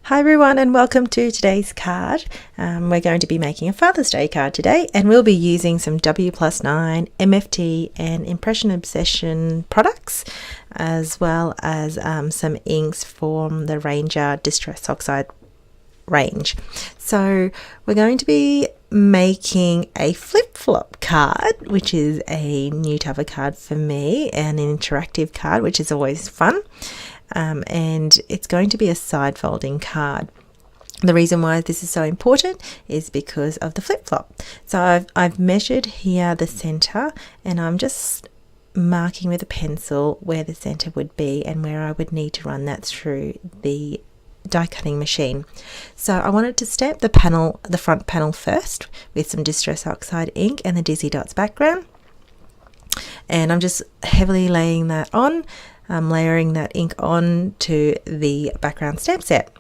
Hi everyone, and welcome to today's card. We're going to be making a Father's Day card today, and we'll be using some W+9, MFT and Impression Obsession products, as well as some inks from the Ranger Distress Oxide range. So we're going to be making a flip-flop card, which is a new type of card for me, and an interactive card, which is always fun. And it's going to be a side folding card. The reason why this is so important is because of the flip-flop. So I've measured here the center, and I'm just marking with a pencil where the center would be and where I would need to run that through the die cutting machine. So I wanted to stamp the front panel first with some Distress Oxide ink and the Dizzy Dots background, and I'm just heavily laying that on. I'm layering that ink on to the background stamp set.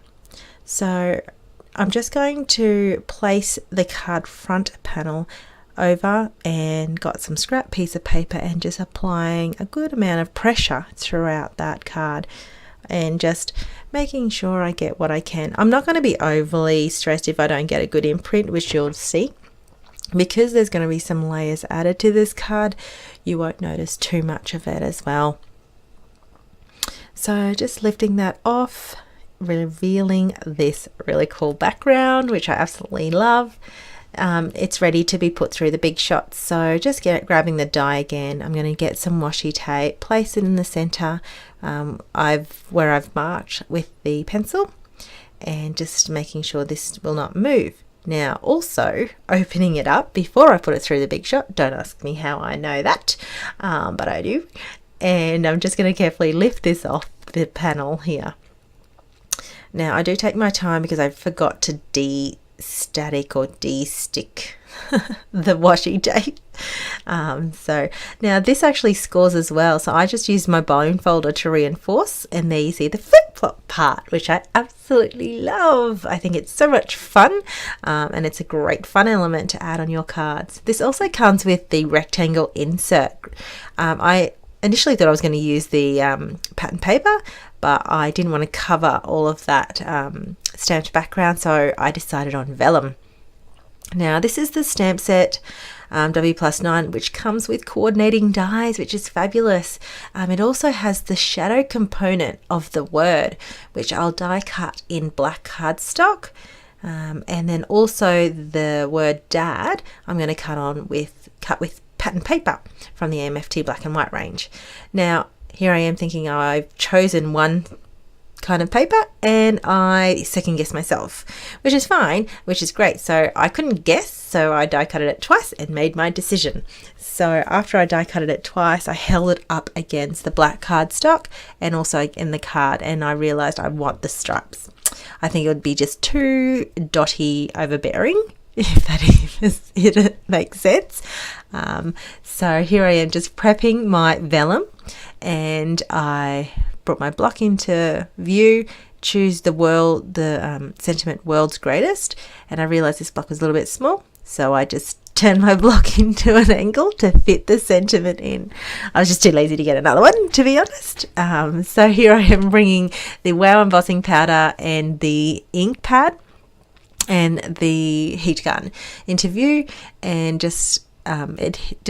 So I'm just going to place the card front panel over and got some scrap piece of paper and just applying a good amount of pressure throughout that card and just making sure I get what I can. I'm not going to be overly stressed if I don't get a good imprint, which you'll see. Because there's going to be some layers added to this card, you won't notice too much of it as well. So just lifting that off, revealing this really cool background, which I absolutely love. It's ready to be put through the big shots. So just grabbing the die again. I'm going to get some washi tape, place it in the center where I've marked with the pencil, and just making sure this will not move. Now also opening it up before I put it through the big shot. Don't ask me how I know that, but I do. And I'm just going to carefully lift this off the panel here. Now I do take my time because I forgot to de-static or de-stick the washi tape. So now this actually scores as well. So I just used my bone folder to reinforce, and there you see the flip-flop part, which I absolutely love. I think it's so much fun, and it's a great fun element to add on your cards. This also comes with the rectangle insert. I initially thought I was going to use the pattern paper, but I didn't want to cover all of that stamped background, so I decided on vellum. Now this is the stamp set W+9, which comes with coordinating dies, which is fabulous. It also has the shadow component of the word, which I'll die cut in black cardstock, and then also the word dad I'm going to cut with pattern paper from the MFT black and white range. Now here I am thinking I've chosen one kind of paper, and I second guess myself, which is fine, which is great. So I couldn't guess, so I die cutted it twice and made my decision. So after I die cutted it twice, I held it up against the black cardstock and also in the card, and I realized I want the stripes. I think it would be just too dotty overbearing, if that even makes sense. So here I am just prepping my vellum, and I brought my block into view, choose the sentiment world's greatest, and I realized this block was a little bit small, so I just turned my block into an angle to fit the sentiment in. I was just too lazy to get another one, to be honest. So here I am bringing the Wow embossing powder and the ink pad and the heat gun into view, and just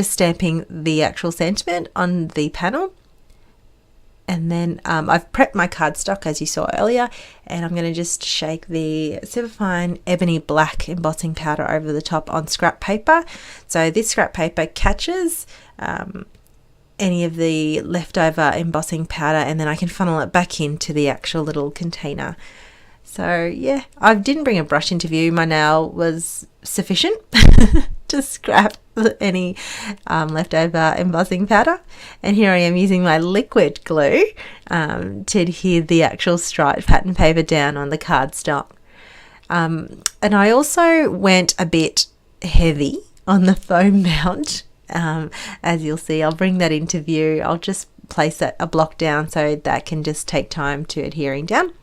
stamping the actual sentiment on the panel. And then I've prepped my cardstock, as you saw earlier, and I'm going to just shake the Superfine Ebony Black embossing powder over the top on scrap paper. So this scrap paper catches any of the leftover embossing powder, and then I can funnel it back into the actual little container. So yeah, I didn't bring a brush into view. My nail was sufficient to scrap any leftover embossing powder. And here I am using my liquid glue to adhere the actual striped pattern paper down on the cardstock. And I also went a bit heavy on the foam mount. As you'll see, I'll bring that into view. I'll just place a block down so that can just take time to adhering down.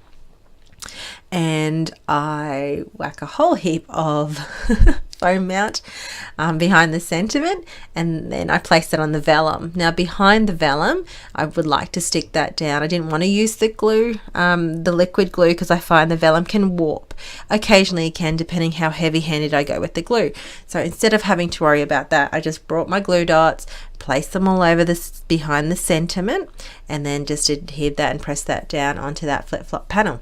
And I whack a whole heap of foam mount behind the sentiment, and then I placed it on the vellum. Now behind the vellum, I would like to stick that down. I didn't want to use the glue, the liquid glue, because I find the vellum can warp. Occasionally it can, depending how heavy-handed I go with the glue. So instead of having to worry about that, I just brought my glue dots, placed them all over this behind the sentiment, and then just adhered that and pressed that down onto that flip-flop panel.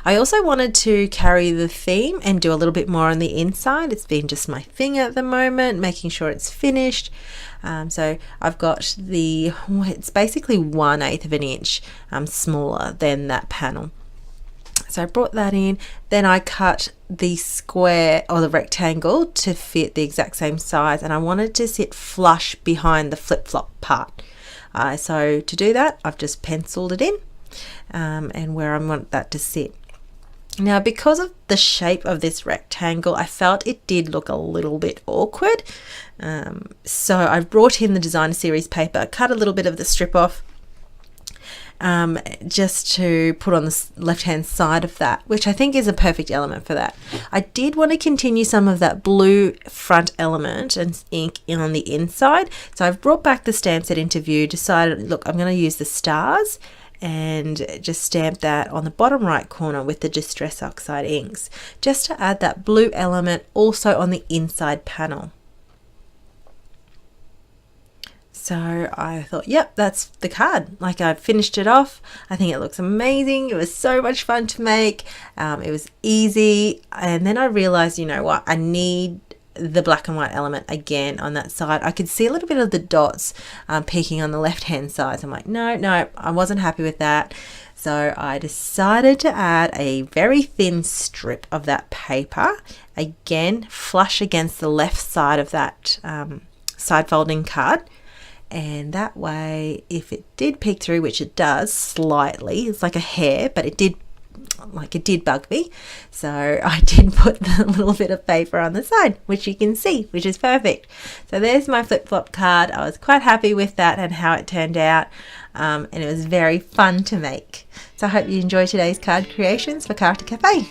I also wanted to carry the theme and do a little bit more on the inside. It's been just my thing at the moment, making sure it's finished. So I've got it's basically 1/8 of an inch smaller than that panel. So I brought that in, then I cut the square or the rectangle to fit the exact same size, and I wanted to sit flush behind the flip-flop part. So to do that, I've just penciled it in and where I want that to sit. Now, because of the shape of this rectangle, I felt it did look a little bit awkward. So I brought in the designer series paper, cut a little bit of the strip off, just to put on the left hand side of that, which I think is a perfect element for that. I did want to continue some of that blue front element and ink on the inside, so I've brought back the stamp set into view, decided, look, I'm going to use the stars and just stamp that on the bottom right corner with the Distress Oxide inks, just to add that blue element also on the inside panel. So I thought, yep, that's the card. Like, I finished it off. I think it looks amazing. It was so much fun to make. It was easy. And then I realized, you know what, I need the black and white element again on that side. I could see a little bit of the dots peeking on the left hand side. So I'm like, no, I wasn't happy with that. So I decided to add a very thin strip of that paper, again, flush against the left side of that side folding card. And that way, if it did peek through, which it does slightly, it's like a hair, but it did bug me. So I did put the little bit of paper on the side, which you can see, which is perfect. So there's my flip-flop card. I was quite happy with that and how it turned out. And it was very fun to make. So I hope you enjoyed today's card creations for Craftie Cafe.